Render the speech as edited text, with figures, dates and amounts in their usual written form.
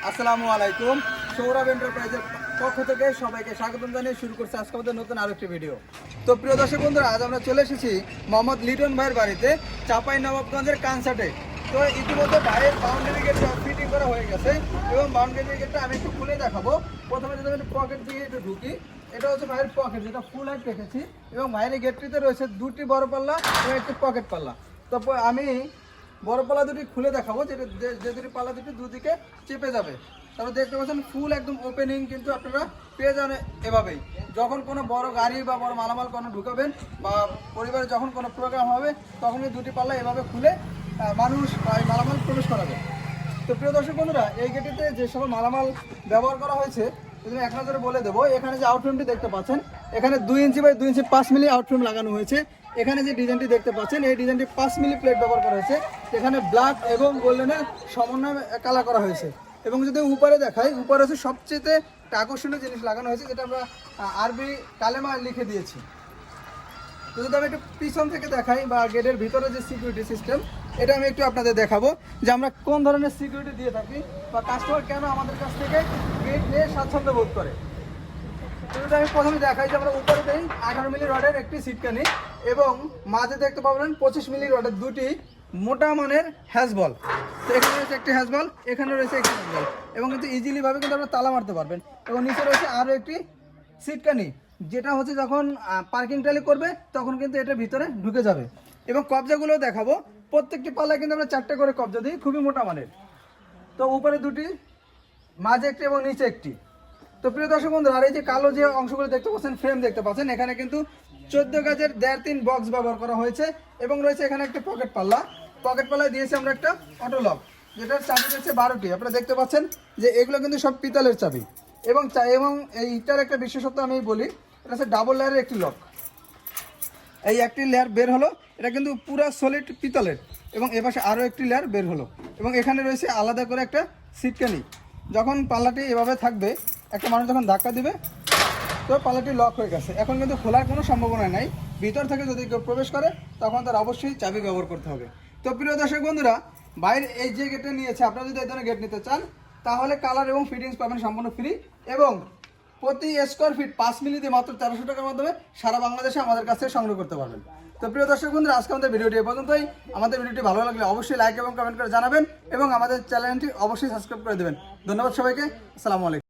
আসসালামু আলাইকুম। সৌরভ এন্টারপ্রাইজের পক্ষ থেকে সবাইকে স্বাগতম জানিয়ে শুরু করছি আজকে আমাদের নতুন আরেকটি ভিডিও। তো প্রিয় দর্শক বন্ধুরা, আজ আমরা চলে এসেছি মোহাম্মদ লিটন ভাইয়ের বাড়িতে চাঁপাইনবাবগঞ্জের কানসাটে। তো ইতিমধ্যে ভাইয়ের বাউন্ডারি গেট ফিটিং করা হয়ে গেছে এবং বাউন্ডারি গেটটা আমি একটু খুলে দেখাবো। প্রথমে যদি আমি পকেট দিয়ে একটু ঢুকি, এটা হচ্ছে ভাইয়ের পকেট, যেটা ফুল হাইট রেখেছি এবং ভাইয়ের এই গেটটিতে রয়েছে দুটি বড় পাল্লা এবং একটি পকেট পাল্লা। তো আমি বড় পাল্লা দুটি খুলে দেখাবো, যে দুটি পাল্লা দুটি দুদিকে চেপে যাবে। তারপর দেখতে পাচ্ছেন ফুল একদম ওপেনিং কিন্তু আপনারা পেয়ে যান এভাবেই। যখন কোনো বড় গাড়ি বা বড় মালামাল কোনো ঢুকাবেন বা পরিবারে যখন কোনো প্রোগ্রাম হবে, তখন এই দুটি পাল্লা এভাবে খুলে মানুষ এই মালামাল প্রবেশ করাবে। তো প্রিয় দর্শক বন্ধুরা, এই গেটিতে যে সকল মালামাল ব্যবহার করা হয়েছে যদি এক নজরে বলে দেবো। এখানে যে আউটফ্রেমটি দেখতে পাচ্ছেন, এখানে 2 inch by 2 inch 5 milli out frame লাগানো হয়েছে। এখানে যে ডিজাইনটি দেখতে পাচ্ছেন, এই ডিজাইনটি 5 মিলি প্লেট ব্যবহার করা হয়েছে। এখানে ব্ল্যাক এবং গোল্ডেনের সমন্বয় কালার করা হয়েছে। এবং যদি উপরে দেখাই, উপরে হচ্ছে সবচেয়ে আকর্ষণীয় জিনিস লাগানো হয়েছে, যেটা আমরা আরবি কালেমা লিখে দিয়েছি। তো যদি আমি একটু পিছন থেকে দেখাই বা গেটের ভিতরে যে সিকিউরিটি সিস্টেম, এটা আমি একটু আপনাদের দেখাবো যে আমরা কোন ধরনের সিকিউরিটি দিয়ে থাকি বা কাস্টমার কেন আমাদের কাছ থেকে গেট নিয়ে স্বাচ্ছন্দ্য বোধ করে। তো যদি আমি প্রথমে দেখাই যে আমরা উপরে দেই 18 মিলি রডের একটি সিটকানি এবং মাঝে দেখতে পাবেন 25 মিলি রডের দুটি মোটা মানের হ্যাজবল। তো এখানে রয়েছে একটি হ্যাজবল, এখানে রয়েছে একটি হ্যাজবল এবং কিন্তু ইজিলি ভাবে কিন্তু আপনারা তালা মারতে পারবেন। এবং নিচে রয়েছে আরও একটি সিটকানি, যেটা হচ্ছে যখন পার্কিং ট্যালি করবে তখন কিন্তু এটার ভিতরে ঢুকে যাবে। এবং কবজাগুলো দেখাবো, প্রত্যেকটি পাল্লায় কিন্তু আমরা 4টে করে কবজা দিই, খুবই মোটা মানের। তো উপরে দুটি, মাঝে একটি এবং নিচে একটি। তো প্রিয় দর্শক বন্ধুরা, আর এই যে কালো যে অংশগুলো দেখতে পাচ্ছেন, ফ্রেম দেখতে পাচ্ছেন, এখানে কিন্তু 14 গাজের 1.5-3 বক্স ব্যবহার করা হয়েছে এবং রয়েছে এখানে একটা পকেট পাল্লা। পকেট পাল্লায় দিয়েছি আমরা একটা অটো লক, যেটার চাবি রয়েছে 12টি। আপনারা দেখতে পাচ্ছেন যে এগুলো কিন্তু সব পিতলের চাবি এবং এইটার একটা বিশেষত্ব আমি বলি, এটা হচ্ছে ডাবল লেয়ারের একটি লক। এই একটি লেয়ার বের হলো, এটা কিন্তু পুরো সলিড পিতলের এবং এপাশে আরও একটি লেয়ার বের হলো এবং এখানে রয়েছে আলাদা করে একটা সিটকানি। যখন পাল্লাটি এভাবে থাকবে, একটা মানুষ যখন ধাক্কা দিবে তো পাল্লাটি লক হয়ে গেছে। এখন কিন্তু খোলার কোনো সম্ভাবনা নাই। ভিতর থেকে যদি কেউ প্রবেশ করে তখন তার অবশ্যই চাবি ব্যবহার করতে হবে। তো প্রিয় দর্শক বন্ধুরা, বাইরে এই যে গেটে নিয়েছে, আপনারা যদি এই ধরনের গেট নিতে চান তাহলে কালার এবং ফিটিংস পাবেন সম্পূর্ণ ফ্রি এবং প্রতি স্কোয়ার ফিট 5 মিলি দিয়ে মাত্র 1300 টাকার মাধ্যমে সারা বাংলাদেশে আমাদের কাছ থেকে সংগ্রহ করতে পারবেন। তো প্রিয় দর্শক বন্ধুরা, আজকে আমাদের ভিডিওটি এ পর্যন্তই। আমাদের ভিডিওটি ভালো লাগলে অবশ্যই লাইক এবং কমেন্ট করে জানাবেন এবং আমাদের চ্যানেলটি অবশ্যই সাবস্ক্রাইব করে দেবেন। ধন্যবাদ সবাইকে। আসসালামু আলাইকুম।